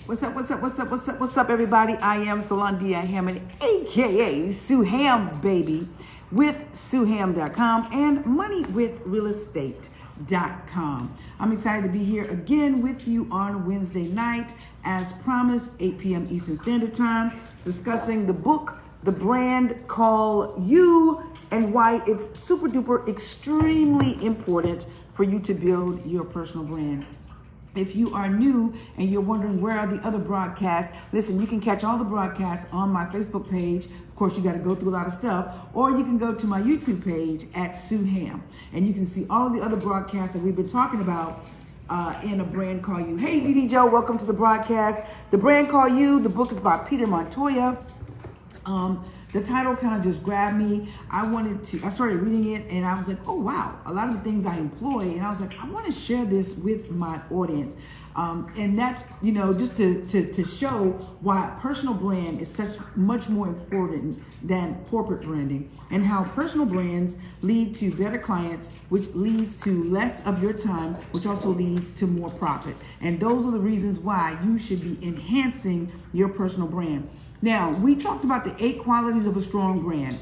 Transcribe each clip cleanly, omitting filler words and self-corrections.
What's up, everybody? I am Solandia Hammond, aka Sue Ham, baby, with SueHam.com and MoneyWithRealEstate.com. I'm excited to be here again with you on Wednesday night, as promised, 8 p.m. Eastern Standard Time, discussing the book, The Brand Call You, and why it's super duper extremely important for you to build your personal brand. If you are new and you're wondering where are the other broadcasts, listen, you can catch all the broadcasts on my Facebook page. Of course, you got to go through a lot of stuff, or you can go to my YouTube page at Sue Ham, and you can see all of the other broadcasts that we've been talking about in A Brand Call You. Hey, Dee Joe, welcome to the broadcast. The Brand Call You, the book is by Peter Montoya. The title kind of just grabbed me. I started reading it and I was like, oh wow, a lot of the things I employ, and I was like, I want to share this with my audience. And that's, just to show why personal brand is much more important than corporate branding, and how personal brands lead to better clients, which leads to less of your time, which also leads to more profit. And those are the reasons why you should be enhancing your personal brand. Now, we talked about the 8 qualities of a strong brand.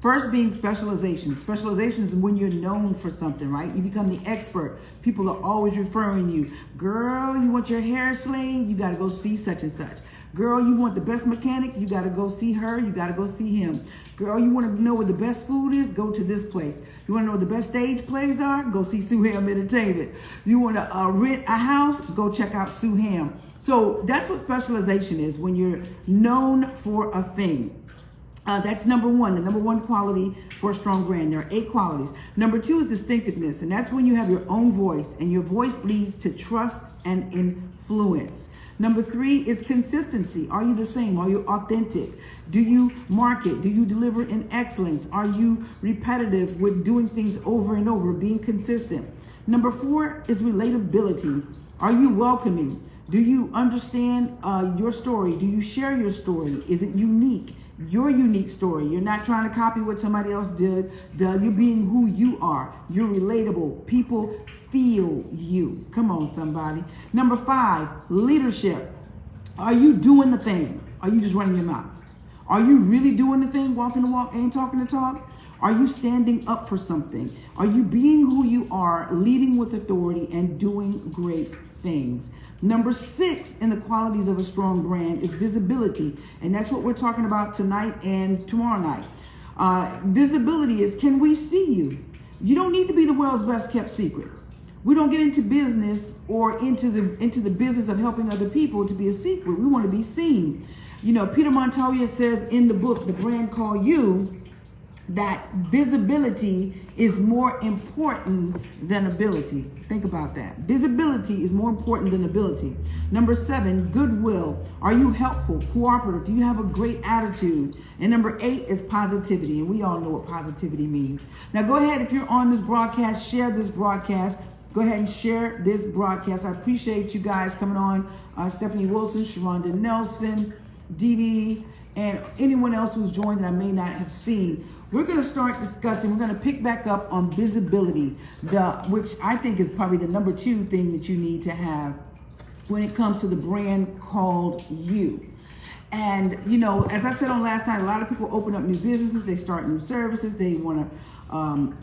First being specialization. Specialization is when you're known for something, right? You become the expert. People are always referring you. Girl, you want your hair slayed? You got to go see such and such. Girl, you want the best mechanic? You got to go see her. You got to go see him. Girl, you want to know where the best food is? Go to this place. You want to know where the best stage plays are? Go see Sue Ham Entertainment. You want to rent a house? Go check out Sue Ham. So that's what specialization is, when you're known for a thing. That's number one, the number one quality for a strong brand. There are 8 qualities. Number 2 is distinctiveness, and that's when you have your own voice, and your voice leads to trust and influence. Number 3 is consistency. Are you the same? Are you authentic? Do you market? Do you deliver in excellence? Are you repetitive with doing things over and over, being consistent? Number 4 is relatability. Are you welcoming? Do you understand your story? Do you share your story? Is it unique? Your unique story. You're not trying to copy what somebody else did. You're being who you are. You're relatable. People feel you. Come on, somebody. Number 5, leadership. Are you doing the thing? Are you just running your mouth? Are you really doing the thing, walking the walk and talking the talk? Are you standing up for something? Are you being who you are, leading with authority and doing great things? Number 6 in the qualities of a strong brand is visibility. And that's what we're talking about tonight and tomorrow night. Visibility is, can we see you? You don't need to be the world's best kept secret. We don't get into business or into the business of helping other people to be a secret. We want to be seen. Peter Montoya says in the book, The Brand Call You, that visibility is more important than ability. Think about that. Visibility is more important than ability. Number 7, goodwill. Are you helpful, cooperative? Do you have a great attitude? And number 8 is positivity. And we all know what positivity means. Now go ahead, if you're on this broadcast, share this broadcast. Go ahead and share this broadcast. I appreciate you guys coming on. Stephanie Wilson, Sharonda Nelson, Dee Dee, and anyone else who's joined that I may not have seen. We're going to start discussing, we're going to pick back up on visibility, which I think is probably the number 2 thing that you need to have when it comes to the brand called you. And, as I said on last night, a lot of people open up new businesses, they start new services, they want to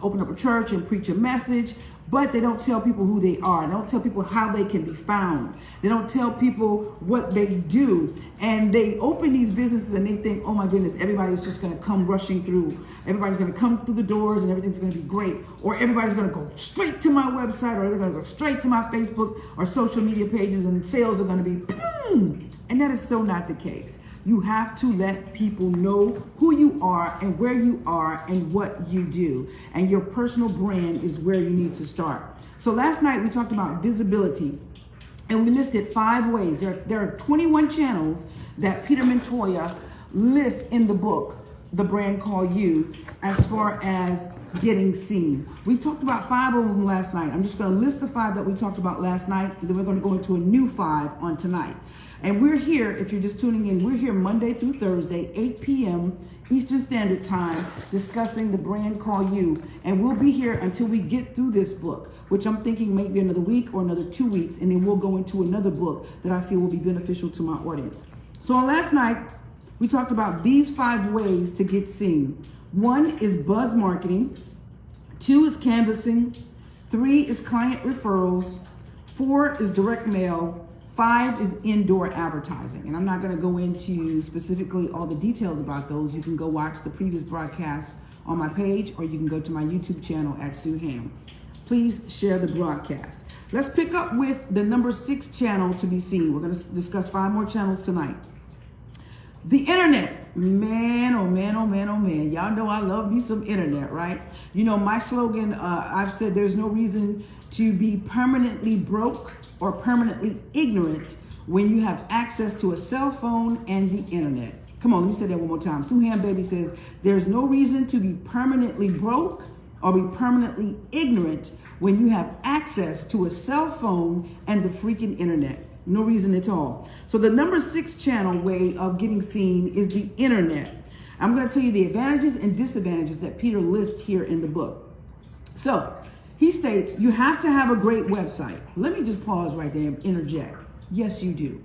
open up a church and preach a message, but they don't tell people who they are. They don't tell people how they can be found. They don't tell people what they do. And they open these businesses and they think, oh my goodness, everybody's just going to come rushing through. Everybody's going to come through the doors and everything's going to be great. Or everybody's going to go straight to my website, or they're going to go straight to my Facebook or social media pages, and sales are going to be boom. And that is so not the case. You have to let people know who you are and where you are and what you do. And your personal brand is where you need to start. So last night we talked about visibility, and we listed 5 ways. There are 21 channels that Peter Montoya lists in the book, The Brand Call You, as far as getting seen. We talked about 5 of them last night. I'm just going to list the 5 that we talked about last night, and then we're going to go into a new 5 on tonight. And we're here, if you're just tuning in, we're here Monday through Thursday, 8 p.m. Eastern Standard Time, discussing the brand called You. And we'll be here until we get through this book, which I'm thinking maybe another week or another 2 weeks, and then we'll go into another book that I feel will be beneficial to my audience. So on last night, we talked about these 5 ways to get seen. 1 is buzz marketing, 2 is canvassing, 3 is client referrals, 4 is direct mail, 5 is indoor advertising. And I'm not going to go into specifically all the details about those. You can go watch the previous broadcasts on my page, or you can go to my YouTube channel at Sue Ham. Please share the broadcast. Let's pick up with the number 6 channel to be seen. We're going to discuss 5 more channels tonight. The internet. Man, oh man, oh man, oh man. Y'all know I love me some internet, right? You know, my slogan, I've said there's no reason to be permanently broke or permanently ignorant when you have access to a cell phone and the internet. Come on, let me say that one more time. Sue Ham Baby says, there's no reason to be permanently broke or be permanently ignorant when you have access to a cell phone and the freaking internet. No reason at all. So the number 6 channel way of getting seen is the internet. I'm going to tell you the advantages and disadvantages that Peter lists here in the book. So he states, you have to have a great website. Let me just pause right there and interject. Yes, you do.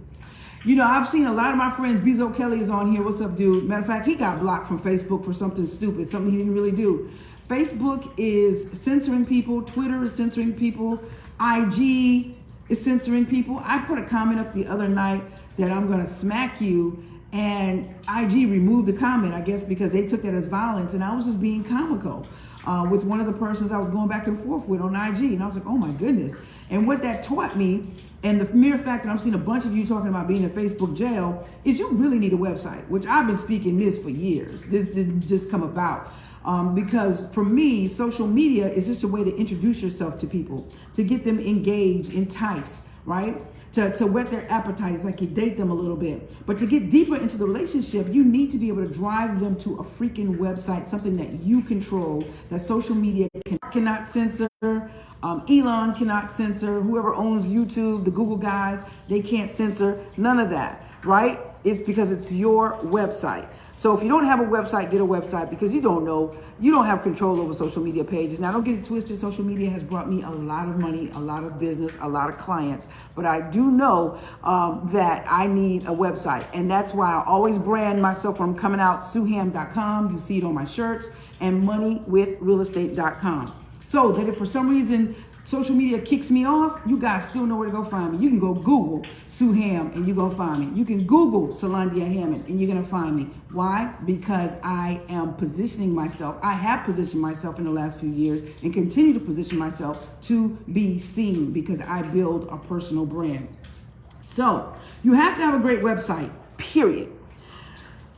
You know, I've seen a lot of my friends, Bezo Kelly is on here. What's up, dude? Matter of fact, he got blocked from Facebook for something stupid, something he didn't really do. Facebook is censoring people. Twitter is censoring people. IG is censoring people. I put a comment up the other night that I'm going to smack you, and IG removed the comment, I guess, because they took that as violence, and I was just being comical with one of the persons I was going back and forth with on IG, and I was like, oh my goodness. And what that taught me, and the mere fact that I'm seeing a bunch of you talking about being in Facebook jail, is you really need a website, which I've been speaking this for years. This didn't just come about. Because for me, social media is just a way to introduce yourself to people, to get them engaged, enticed, right? To whet their appetite. It's like you date them a little bit. But to get deeper into the relationship, you need to be able to drive them to a freaking website, something that you control, that social media cannot censor. Elon cannot censor. Whoever owns YouTube, the Google guys, they can't censor. None of that, right? It's because it's your website. So if you don't have a website, get a website, because you don't know, you don't have control over social media pages. Now, don't get it twisted. Social media has brought me a lot of money, a lot of business, a lot of clients. But I do know that I need a website. And that's why I always brand myself when I'm coming out, SueHam.com. You see it on my shirts, and moneywithrealestate.com. So that if for some reason social media kicks me off, you guys still know where to go find me. You can go Google Sue Ham and you're going to find me. You can Google Solandia Hammond and you're going to find me. Why? Because I am positioning myself. I have positioned myself in the last few years and continue to position myself to be seen, because I build a personal brand. So you have to have a great website, period.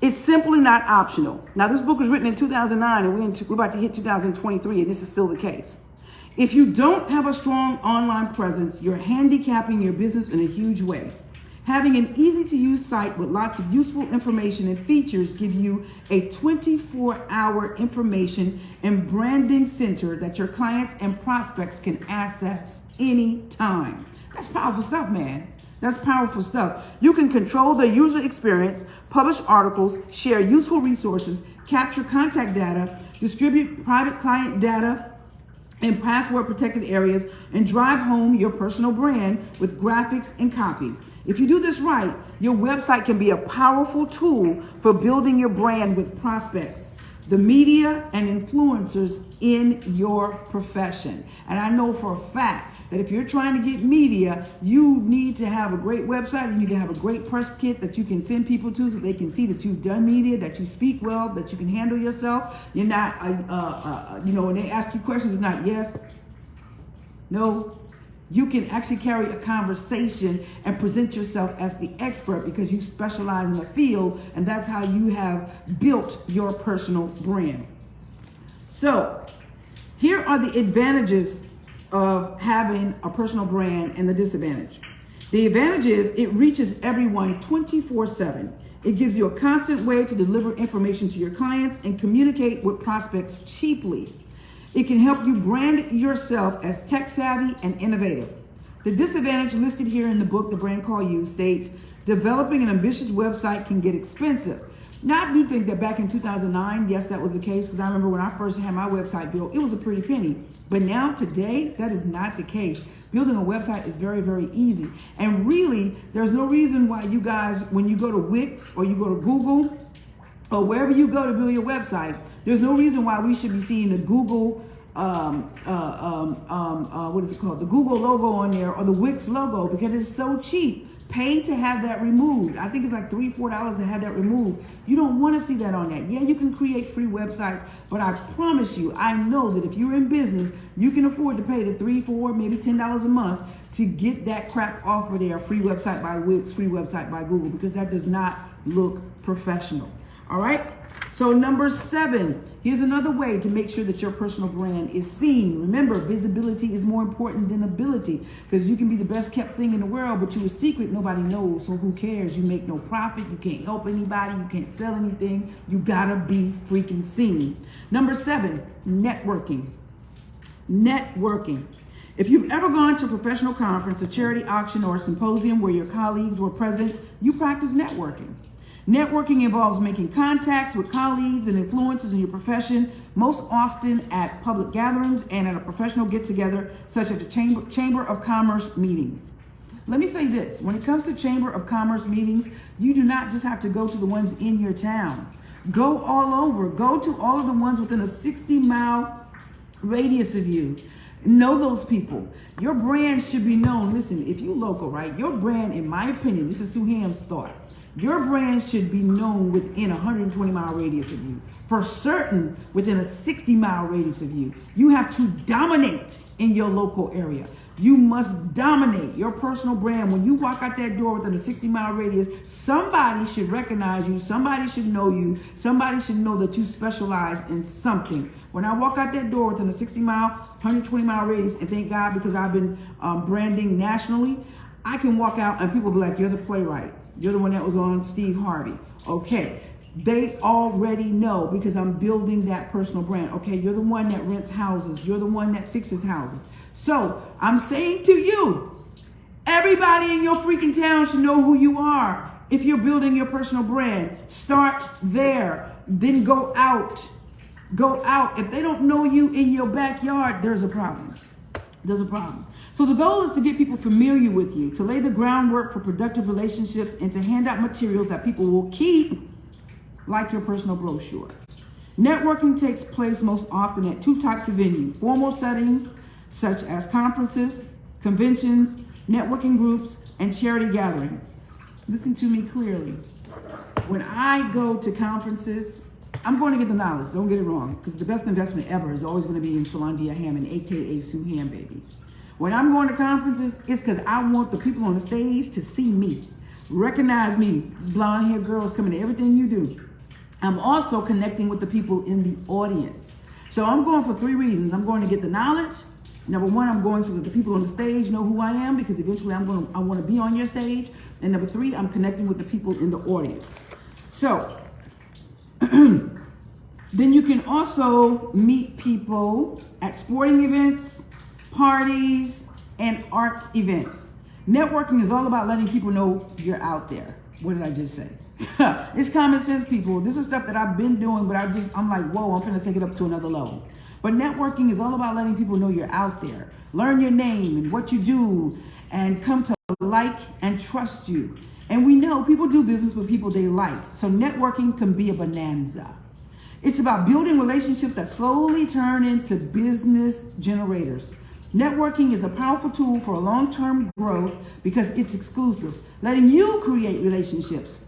It's simply not optional. Now, this book was written in 2009 and we're about to hit 2023, and this is still the case. If you don't have a strong online presence, you're handicapping your business in a huge way. Having an easy-to-use site with lots of useful information and features give you a 24-hour information and branding center that your clients and prospects can access anytime. That's powerful stuff, man. That's powerful stuff. You can control the user experience, publish articles, share useful resources, capture contact data, distribute private client data in password protected areas, and drive home your personal brand with graphics and copy. If you do this right, your website can be a powerful tool for building your brand with prospects, the media, and influencers in your profession. And I know for a fact that if you're trying to get media, you need to have a great website. You need to have a great press kit that you can send people to so they can see that you've done media, that you speak well, that you can handle yourself. You're not, when they ask you questions, it's not yes, no. You can actually carry a conversation and present yourself as the expert because you specialize in the field, and that's how you have built your personal brand. So here are the advantages of having a personal brand and the disadvantage. The advantage is it reaches everyone 24/7. It gives you a constant way to deliver information to your clients and communicate with prospects cheaply. It can help you brand yourself as tech savvy and innovative. The disadvantage listed here in the book, The Brand Called You, states developing an ambitious website can get expensive, Now, I do think that back in 2009, yes, that was the case, because I remember when I first had my website built, it was a pretty penny. But now, today, that is not the case. Building a website is very, very easy. And really, there's no reason why you guys, when you go to Wix or you go to Google or wherever you go to build your website, there's no reason why we should be seeing the Google, what is it called? The Google logo on there or the Wix logo, because it's so cheap. Pay to have that removed. I think it's like $3, $4 to have that removed. You don't want to see that on that. Yeah, you can create free websites, but I promise you, I know that if you're in business, you can afford to pay the $3, $4, maybe $10 a month to get that crap off of there. Free website by Wix, free website by Google, because that does not look professional. All right. So number 7, here's another way to make sure that your personal brand is seen. Remember, visibility is more important than ability, because you can be the best kept thing in the world, but you're a secret nobody knows. So who cares? You make no profit. You can't help anybody. You can't sell anything. You gotta be freaking seen. Number 7, networking. Networking. If you've ever gone to a professional conference, a charity auction, or a symposium where your colleagues were present, you practice networking. Networking involves making contacts with colleagues and influencers in your profession, most often at public gatherings and at a professional get-together, such as the Chamber of Commerce meetings. Let me say this, when it comes to Chamber of Commerce meetings, you do not just have to go to the ones in your town. Go all over. Go to all of the ones within a 60-mile radius of you. Know those people. Your brand should be known. Listen, if you're local, right, your brand, in my opinion, this is Sue Ham's thought, your brand should be known within a 120-mile radius of you. For certain, within a 60-mile radius of you. You have to dominate in your local area. You must dominate your personal brand. When you walk out that door within a 60-mile radius, somebody should recognize you. Somebody should know you. Somebody should know that you specialize in something. When I walk out that door within a 60-mile, 120-mile radius, and thank God because I've been branding nationally, I can walk out and people be like, you're the playwright. You're the one that was on Steve Harvey. Okay, they already know because I'm building that personal brand. Okay, you're the one that rents houses. You're the one that fixes houses. So I'm saying to you, everybody in your freaking town should know who you are. If you're building your personal brand, start there. Then go out. Go out. If they don't know you in your backyard, there's a problem. There's a problem. So the goal is to get people familiar with you, to lay the groundwork for productive relationships, and to hand out materials that people will keep, like your personal brochure. Networking takes place most often at 2 types of venues: formal settings, such as conferences, conventions, networking groups, and charity gatherings. Listen to me clearly. When I go to conferences, I'm going to get the knowledge, don't get it wrong, because the best investment ever is always going to be in Solandia Hammond, aka Sue Ham, baby. When I'm going to conferences, it's because I want the people on the stage to see me, recognize me. This blonde-haired girl is coming to everything you do. I'm also connecting with the people in the audience. So I'm going for 3 reasons. I'm going to get the knowledge. Number 1, I'm going so that the people on the stage know who I am, because eventually I want to be on your stage. And number 3, I'm connecting with the people in the audience. So then you can also meet people at sporting events, parties, and arts events. Networking is all about letting people know you're out there. What did I just say? It's common sense, people. This is stuff that I've been doing, but I'm like, whoa, I'm trying to take it up to another level. But networking is all about letting people know you're out there. Learn your name and what you do, and come to like and trust you. And we know people do business with people they like. So networking can be a bonanza. It's about building relationships that slowly turn into business generators. Networking is a powerful tool for long-term growth because it's exclusive, letting you create relationships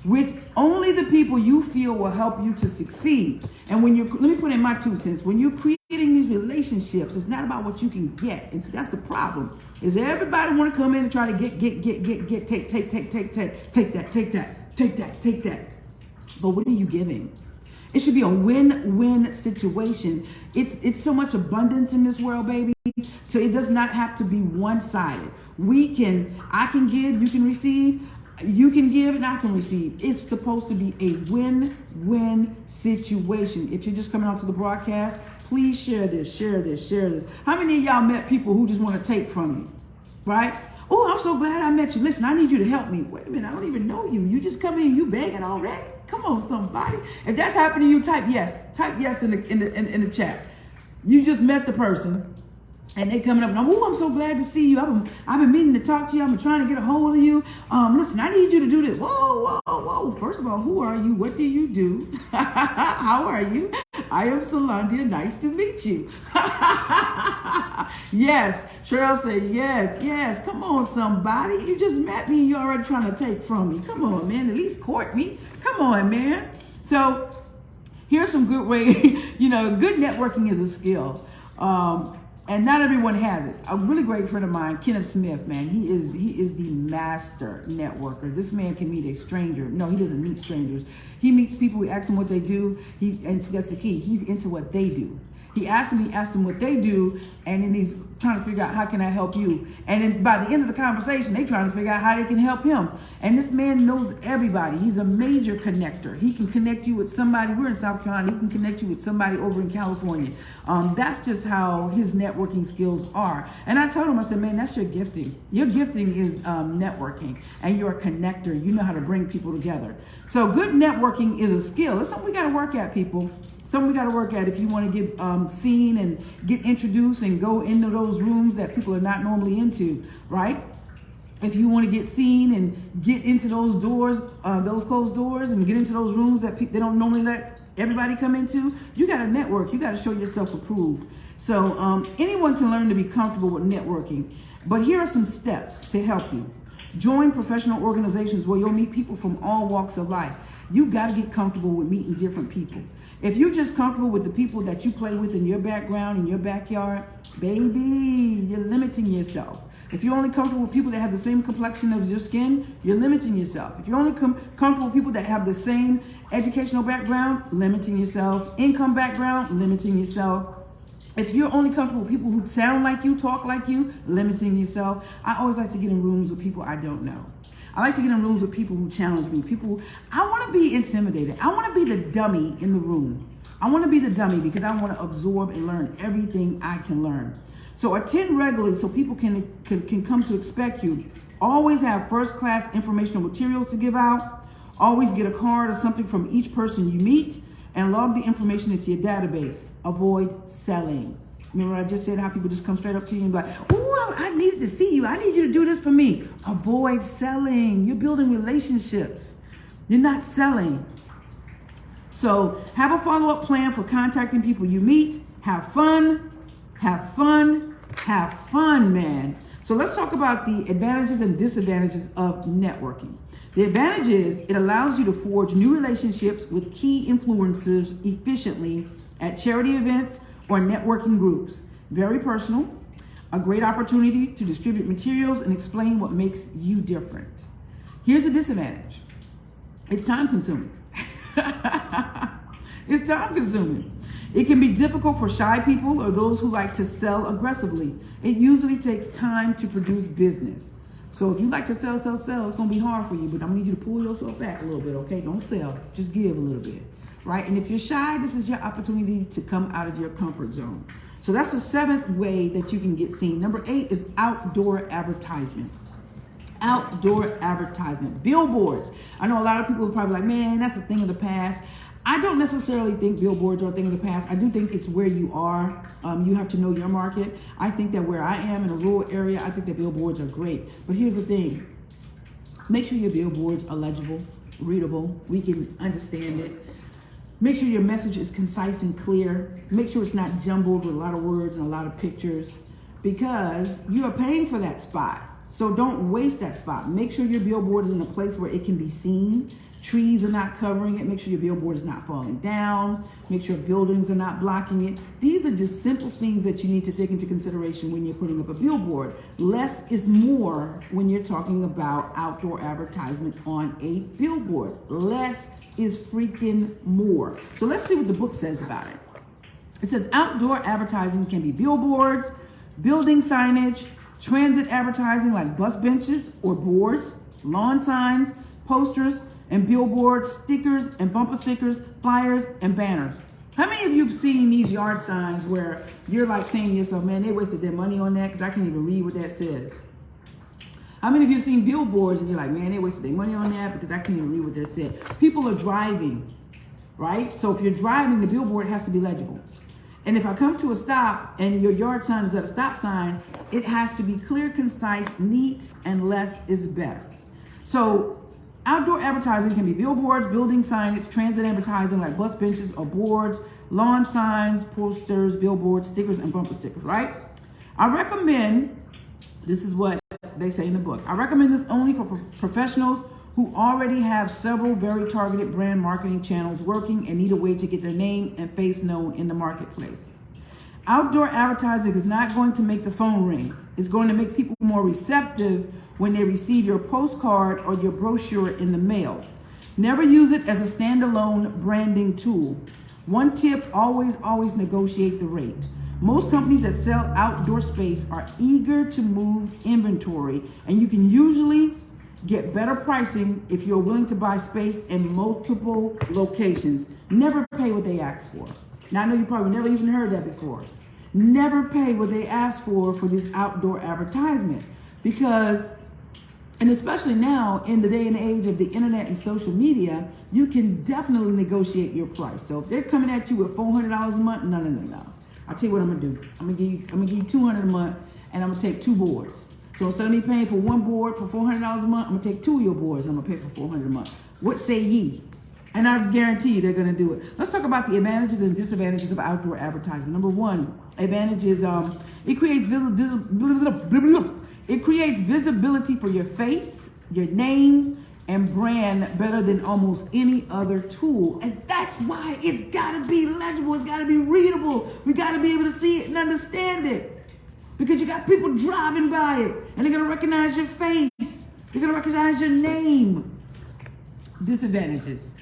with only the people you feel will help you to succeed. And let me put in my 2 cents. When you're creating these relationships, it's not about what you can get. And so that's the problem. Is everybody want to come in and try to take that. But what are you giving? It should be a win-win situation. It's so much abundance in this world, baby. So it does not have to be one-sided. I can give, you can receive. You can give and I can receive. It's supposed to be a win-win situation. If you're just coming out to the broadcast, please share this. How many of y'all met people who just want to take from you, right? Oh, I'm so glad I met you. Listen, I need you to help me. Wait a minute, I don't even know you. You just come in, you begging already? Come on, somebody. If that's happening to you, type yes. Type yes in the chat. You just met the person, and they coming up and I'm so glad to see you. I've been meaning to talk to you. I've been trying to get a hold of you. Listen, I need you to do this. Whoa. First of all, who are you? What do you do? How are you? I am Solandia. Nice to meet you. Yes. Cheryl said yes. Come on, somebody. You just met me. You're already trying to take from me. Come on, man. At least court me. Come on, man. So here's some good way. Good networking is a skill. And not everyone has it. A really great friend of mine, Kenneth Smith, man, he is the master networker. This man can meet a stranger. No, he doesn't meet strangers. He meets people, he asks them what they do, and that's the key. He's into what they do. He asked them what they do, and then he's trying to figure out how can I help you. And then by the end of the conversation, they're trying to figure out how they can help him. And this man knows everybody. He's a major connector. He can connect you with somebody. We're in South Carolina. He can connect you with somebody over in California. That's just how his networking skills are. And I told him, I said, man, that's your gifting. Your gifting is networking, and you're a connector. You know how to bring people together. So good networking is a skill. It's something we got to work at, people. Something we got to work at if you want to get seen and get introduced and go into those rooms that people are not normally into, right? If you want to get seen and get into those doors, those closed doors, and get into those rooms that they don't normally let everybody come into, you got to network. You got to show yourself approved. So anyone can learn to be comfortable with networking. But here are some steps to help you. Join professional organizations where you'll meet people from all walks of life. You got to get comfortable with meeting different people. If you're just comfortable with the people that you play with in your background, in your backyard, baby, you're limiting yourself. If you're only comfortable with people that have the same complexion as your skin, you're limiting yourself. If you're only comfortable with people that have the same educational background, limiting yourself. Income background, limiting yourself. If you're only comfortable with people who sound like you, talk like you, limiting yourself. I always like to get in rooms with people I don't know. I like to get in rooms with people who challenge me. I want to be intimidated. I want to be the dummy in the room. I want to be the dummy because I want to absorb and learn everything I can learn. So attend regularly so people can come to expect you. Always have first-class informational materials to give out. Always get a card or something from each person you meet, and log the information into your database. Avoid selling. Remember I just said how people just come straight up to you and be like, ooh, I needed to see you. I need you to do this for me. Avoid selling. You're building relationships. You're not selling. So have a follow-up plan for contacting people you meet. Have fun, man. So let's talk about the advantages and disadvantages of networking. The advantage is it allows you to forge new relationships with key influencers efficiently at charity events or networking groups. Very personal, a great opportunity to distribute materials and explain what makes you different. Here's a disadvantage. It's time consuming. It's time consuming. It can be difficult for shy people or those who like to sell aggressively. It usually takes time to produce business. So if you like to sell, it's gonna be hard for you, but I'm gonna need you to pull yourself back a little bit, okay? Don't sell, just give a little bit, right? And if you're shy, this is your opportunity to come out of your comfort zone. So that's the 7th way that you can get seen. Number 8 is outdoor advertisement. Outdoor advertisement, billboards. I know a lot of people are probably like, man, that's a thing of the past. I don't necessarily think billboards are a thing of the past. I do think it's where you are. You have to know your market. I think that where I am in a rural area, I think that billboards are great. But here's the thing. Make sure your billboards are legible, readable. We can understand it. Make sure your message is concise and clear. Make sure it's not jumbled with a lot of words and a lot of pictures, because you are paying for that spot. So don't waste that spot. Make sure your billboard is in a place where it can be seen. Trees are not covering it. Make sure your billboard is not falling down. Make sure buildings are not blocking it. These are just simple things that you need to take into consideration when you're putting up a billboard. Less is more when you're talking about outdoor advertisement on a billboard. Less is freaking more. So let's see what the book says about it. It says outdoor advertising can be billboards, building signage, transit advertising like bus benches or boards, lawn signs, posters, and billboards, stickers and bumper stickers, flyers and banners. How many of you have seen these yard signs where you're like saying to yourself, man, they wasted their money on that because I can't even read what that says? How many of you have seen billboards and you're like, man, they wasted their money on that because I can't even read what they're saying? People are driving, right? So if you're driving, the billboard has to be legible. And if I come to a stop and your yard sign is at a stop sign, it has to be clear, concise, neat, and less is best. So outdoor advertising can be billboards, building signage, transit advertising like bus benches or boards, lawn signs, posters, billboards, stickers, and bumper stickers, right? I recommend, this is what they say in the book, I recommend this only for professionals who already have several very targeted brand marketing channels working and need a way to get their name and face known in the marketplace. Outdoor advertising is not going to make the phone ring. It's going to make people more receptive when they receive your postcard or your brochure in the mail. Never use it as a standalone branding tool. One tip, always negotiate the rate. Most companies that sell outdoor space are eager to move inventory, and you can usually get better pricing if you're willing to buy space in multiple locations. Never pay what they ask for. Now, I know you probably never even heard that before. Never pay what they ask for this outdoor advertisement, because, and especially now in the day and age of the internet and social media, you can definitely negotiate your price. So if they're coming at you with $400 a month, no. I'll tell you what I'm gonna do. I'm gonna give you $200 a month, and I'm gonna take 2 boards. So instead of me paying for 1 board for $400 a month, I'm gonna take 2 of your boards and I'm gonna pay for $400 a month. What say ye? And I guarantee you they're gonna do it. Let's talk about the advantages and disadvantages of outdoor advertising. Number 1, advantage is it creates visibility for your face, your name, and brand better than almost any other tool. And that's why it's gotta be legible, it's gotta be readable. We gotta be able to see it and understand it. Because you got people driving by it and they're gonna recognize your face. They're gonna recognize your name. Disadvantages.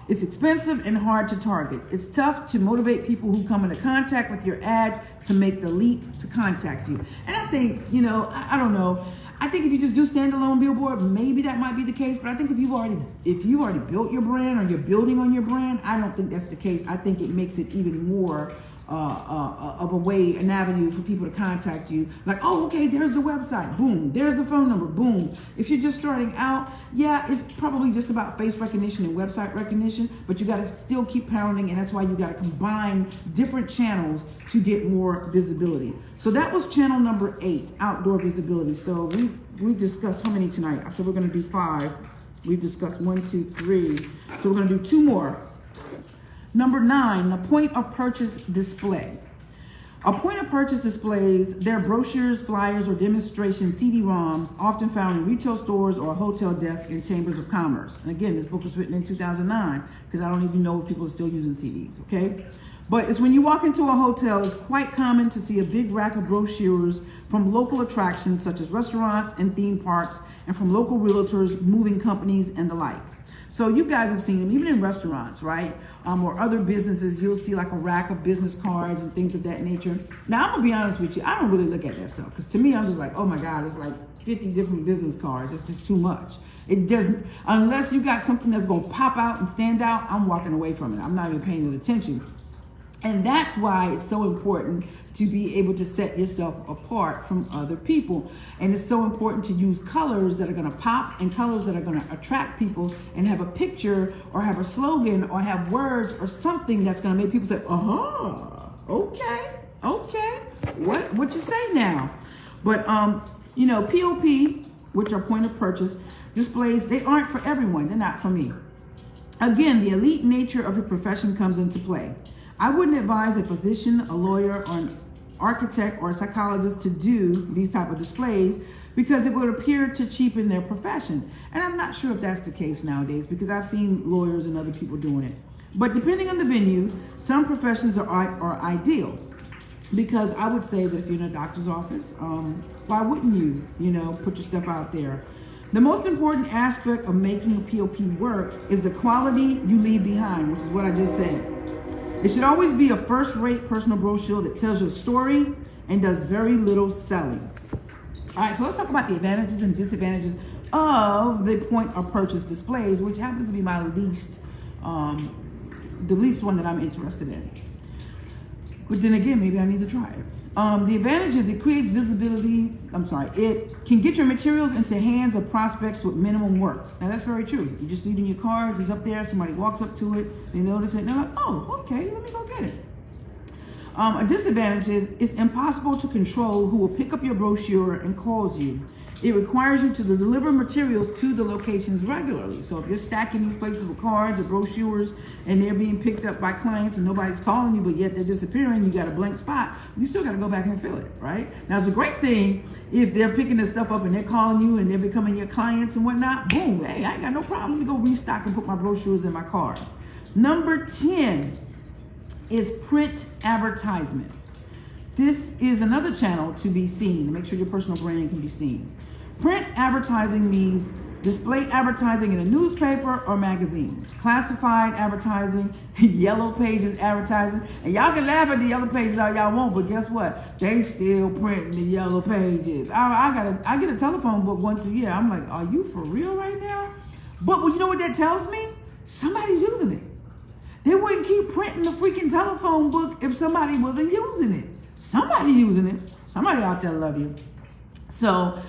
It's expensive and hard to target. It's tough to motivate people who come into contact with your ad to make the leap to contact you. And I think, I don't know. I think if you just do standalone billboard, maybe that might be the case. But I think if you already built your brand or you're building on your brand, I don't think that's the case. I think it makes it even more of a way, an avenue for people to contact you. Like, oh, okay, there's the website, boom. There's the phone number, boom. If you're just starting out, yeah, it's probably just about face recognition and website recognition, but you gotta still keep pounding, and that's why you gotta combine different channels to get more visibility. So that was channel number 8, outdoor visibility. So we've discussed how many tonight? So we're gonna do 5. We've discussed 1, 2, 3. So we're gonna do 2 more. Number 9, the point of purchase display. A point of purchase displays their brochures, flyers, or demonstration CD-ROMs, often found in retail stores or hotel desks and chambers of commerce. And again, this book was written in 2009, because I don't even know if people are still using CDs, okay? But it's when you walk into a hotel, it's quite common to see a big rack of brochures from local attractions such as restaurants and theme parks, and from local realtors, moving companies, and the like. So you guys have seen them, even in restaurants, right? Or other businesses, you'll see like a rack of business cards and things of that nature. Now, I'm gonna be honest with you, I don't really look at that stuff, because to me, I'm just like, oh my God, it's like 50 different business cards. It's just too much. It doesn't, unless you got something that's gonna pop out and stand out, I'm walking away from it. I'm not even paying it attention. And that's why it's so important to be able to set yourself apart from other people. And it's so important to use colors that are gonna pop and colors that are gonna attract people, and have a picture or have a slogan or have words or something that's gonna make people say, okay, what you say now? But POP, which are point of purchase displays, they aren't for everyone. They're not for me. Again, the elite nature of your profession comes into play. I wouldn't advise a physician, a lawyer, or an architect or a psychologist to do these type of displays, because it would appear to cheapen their profession. And I'm not sure if that's the case nowadays, because I've seen lawyers and other people doing it. But depending on the venue, some professions are ideal. Because I would say that if you're in a doctor's office, why wouldn't you, put your stuff out there? The most important aspect of making a POP work is the quality you leave behind, which is what I just said. It should always be a first-rate personal brochure that tells your story and does very little selling. All right, so let's talk about the advantages and disadvantages of the point of purchase displays, which happens to be my least, the least one that I'm interested in. But then again, maybe I need to try it. The advantage is it creates visibility. It can get your materials into hands of prospects with minimum work. Now that's very true. You just leave in your cards, it's up there, somebody walks up to it, they notice it, and they're like, oh, okay, let me go get it. A disadvantage is it's impossible to control who will pick up your brochure and calls you. It requires you to deliver materials to the locations regularly. So if you're stacking these places with cards or brochures and they're being picked up by clients and nobody's calling you, but yet they're disappearing, you got a blank spot, you still got to go back and fill it, right? Now it's a great thing if they're picking this stuff up and they're calling you and they're becoming your clients and whatnot. Boom, hey, I ain't got no problem. Let me go restock and put my brochures in my cards. Number 10 is print advertisement. This is another channel to be seen, to make sure your personal brand can be seen. Print advertising means display advertising in a newspaper or magazine. Classified advertising, yellow pages advertising. And y'all can laugh at the yellow pages all y'all want, but guess what? They still printing the yellow pages. I get a telephone book once a year. I'm like, are you for real right now? But you know what that tells me? Somebody's using it. They wouldn't keep printing the freaking telephone book if somebody wasn't using it. Somebody using it. Somebody out there love you. So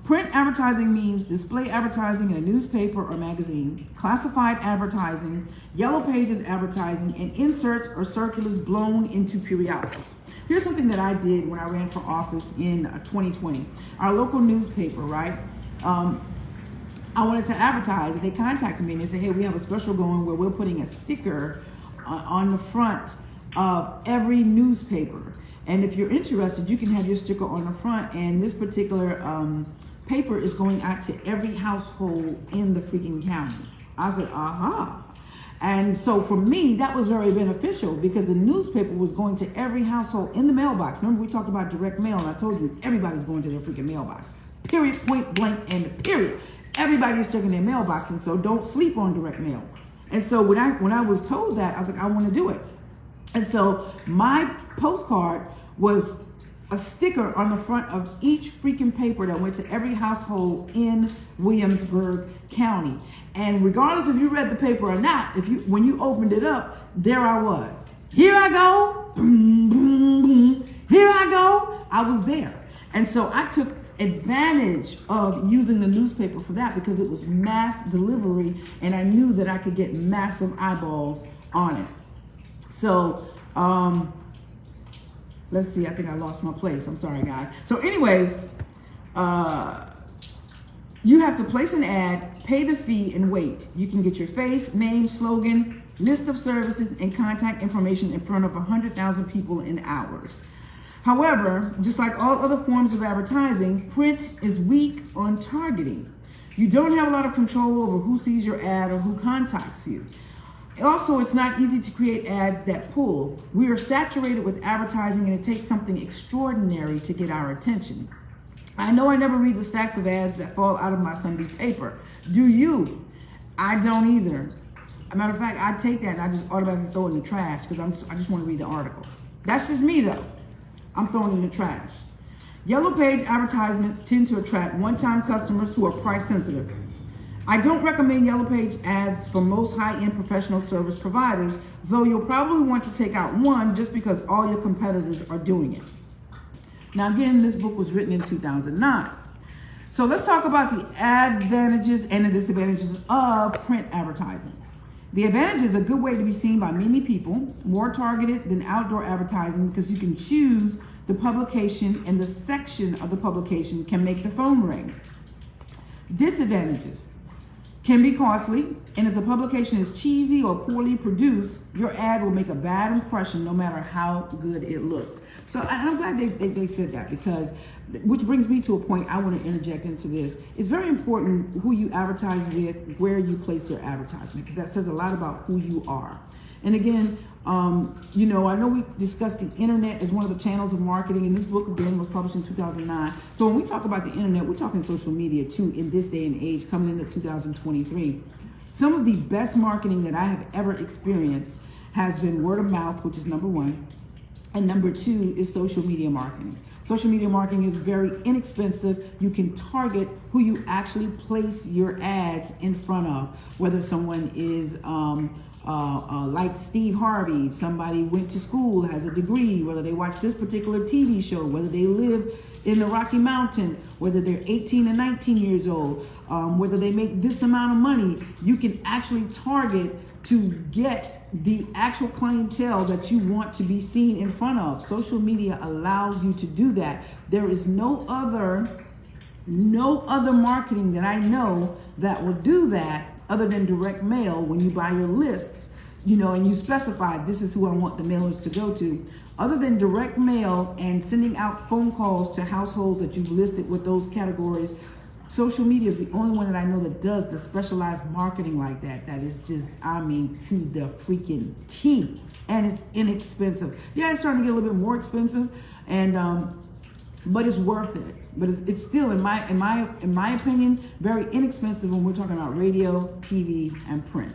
print advertising means display advertising in a newspaper or magazine, classified advertising, yellow pages advertising, and inserts or circulars blown into periodicals. Here's something that I did when I ran for office in 2020. Our local newspaper, right? I wanted to advertise. They contacted me and they said, hey, we have a special going where we're putting a sticker on the front of every newspaper. And if you're interested, you can have your sticker on the front. And this particular paper is going out to every household in the freaking county. I said, aha. And so for me, that was very beneficial because the newspaper was going to every household in the mailbox. Remember, we talked about direct mail, and I told you everybody's going to their freaking mailbox. Period, point blank, and period. Everybody's checking their mailbox, and so don't sleep on direct mail. And so when I was told that, I was like, I want to do it. And so my postcard was a sticker on the front of each freaking paper that went to every household in Williamsburg County. And regardless if you read the paper or not, when you opened it up, there I was. Here I go, boom, boom, boom. Here I go. I was there. And so I took advantage of using the newspaper for that because it was mass delivery and I knew that I could get massive eyeballs on it. So, let's see, I think I lost my place. I'm sorry, guys. So anyways, you have to place an ad, pay the fee, and wait. You can get your face, name, slogan, list of services, and contact information in front of 100,000 people in hours. However, just like all other forms of advertising, print is weak on targeting. You don't have a lot of control over who sees your ad or who contacts you. Also, it's not easy to create ads that pull. We are saturated with advertising and it takes something extraordinary to get our attention. I know I never read the stacks of ads that fall out of my Sunday paper. Do you? I don't either. As a matter of fact, I take that and I just automatically throw it in the trash because I just want to read the articles. That's just me though. I'm throwing it in the trash. Yellow page advertisements tend to attract one-time customers who are price sensitive. I don't recommend yellow page ads for most high-end professional service providers, though you'll probably want to take out one just because all your competitors are doing it. Now again, this book was written in 2009. So let's talk about the advantages and the disadvantages of print advertising. The advantage is a good way to be seen by many people, more targeted than outdoor advertising because you can choose the publication and the section of the publication can make the phone ring. Disadvantages can be costly, and if the publication is cheesy or poorly produced, your ad will make a bad impression no matter how good it looks. So I'm glad they said that because, which brings me to a point I want to interject into this. It's very important who you advertise with, where you place your advertisement, because that says a lot about who you are. And again, I know we discussed the internet as one of the channels of marketing, and this book again was published in 2009. So when we talk about the internet, we're talking social media too in this day and age coming into 2023. Some of the best marketing that I have ever experienced has been word of mouth, which is number one. And number 2 is social media marketing. Social media marketing is very inexpensive. You can target who you actually place your ads in front of, whether someone is like Steve Harvey, somebody went to school, has a degree, whether they watch this particular TV show, whether they live in the Rocky Mountain, whether they're 18 and 19 years old, whether they make this amount of money. You can actually target to get the actual clientele that you want to be seen in front of. Social media allows you to do that. There is no other marketing that I know that will do that other than direct mail. When you buy your lists, and you specify this is who I want the mailers to go to. Other than direct mail and sending out phone calls to households that you've listed with those categories, social media is the only one that I know that does the specialized marketing like that. That is just, to the freaking T. And it's inexpensive. Yeah, it's starting to get a little bit more expensive, and but it's worth it. But it's still, in my opinion, very inexpensive when we're talking about radio, TV, and print.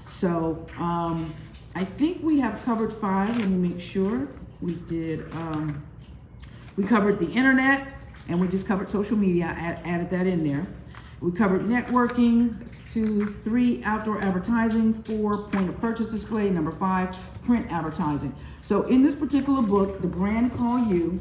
So I think we have covered 5. Let me make sure we did. We covered the internet. And we just covered social media, added that in there. We covered networking, 2, 3, outdoor advertising, 4, point of purchase display, number 5, print advertising. So in this particular book, The Brand Call You,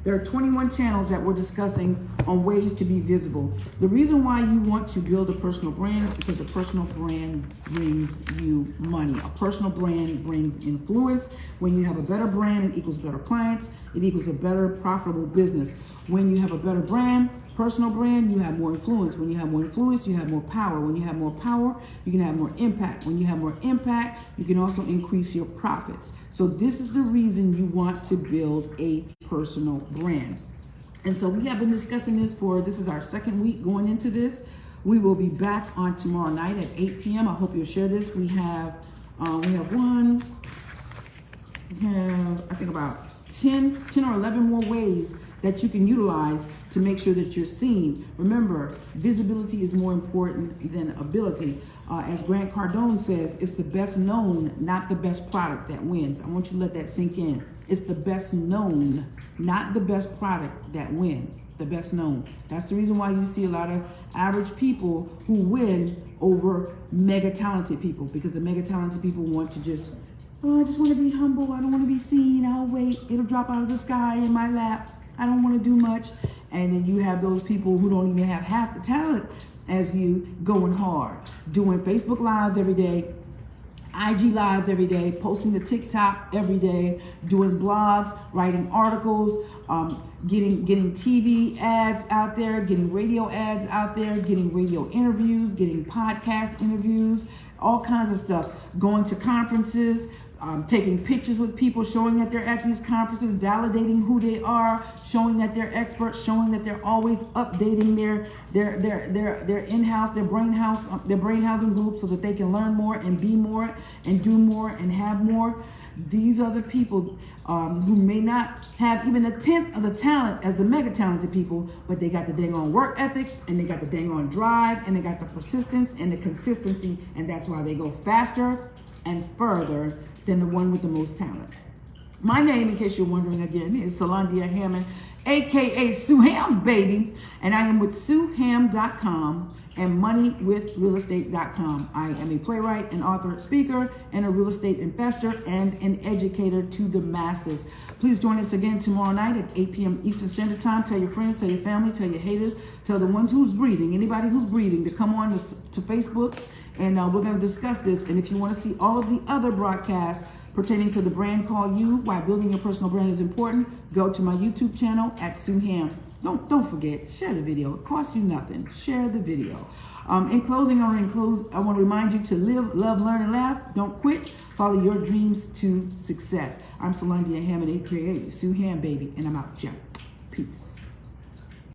there are 21 channels that we're discussing on ways to be visible. The reason why you want to build a personal brand is because a personal brand brings you money. A personal brand brings influence. When you have a better brand, it equals better clients. It equals a better profitable business. When you have a better brand, personal brand, you have more influence. When you have more influence, you have more power. When you have more power, you can have more impact. When you have more impact, you can also increase your profits. So this is the reason you want to build a personal brand. And so we have been discussing this this is our 2nd week going into this. We will be back on tomorrow night at 8 p.m. I hope you'll share this. We have I think about 10 or 11 more ways that you can utilize to make sure that you're seen. Remember, visibility is more important than ability. As Grant Cardone says, it's the best known, not the best product that wins. I want you to let that sink in. It's the best known, not the best product that wins. The best known. That's the reason why you see a lot of average people who win over mega talented people, because the mega talented people want to just, I just want to be humble. I don't want to be seen. I'll wait. It'll drop out of the sky in my lap. I don't want to do much. And then you have those people who don't even have half the talent as you, going hard, doing Facebook Lives every day, IG Lives every day, posting to TikTok every day, doing blogs, writing articles, getting TV ads out there, getting radio ads out there, getting radio interviews, getting podcast interviews, all kinds of stuff, going to conferences, taking pictures with people, showing that they're at these conferences, validating who they are, showing that they're experts, showing that they're always updating their in-house, their brain housing group, so that they can learn more and be more and do more and have more. These are the people who may not have even 1/10 of the talent as the mega talented people, but they got the dang on work ethic, and they got the dang on drive, and they got the persistence and the consistency, and that's why they go faster and further than the one with the most talent. My name, in case you're wondering again, is Salandia Hammond, aka Sue Ham, baby, and I am with SueHam.com and moneywithrealestate.com. I am a playwright, an author, speaker, and a real estate investor and an educator to the masses. Please join us again tomorrow night at 8 p.m. Eastern Standard Time. Tell your friends, tell your family, tell your haters, tell the ones who's breathing, anybody who's breathing, to come on to Facebook, and we're going to discuss this. And if you want to see all of the other broadcasts pertaining to the brand call you, why building your personal brand is important, go to my YouTube channel at Sue Ham. Don't forget, share the video. It costs you nothing. Share the video. In closing, I want to remind you to live, love, learn, and laugh. Don't quit. Follow your dreams to success. I'm Salandia Hammond, aka Sue Ham, baby, and I'm out. Peace.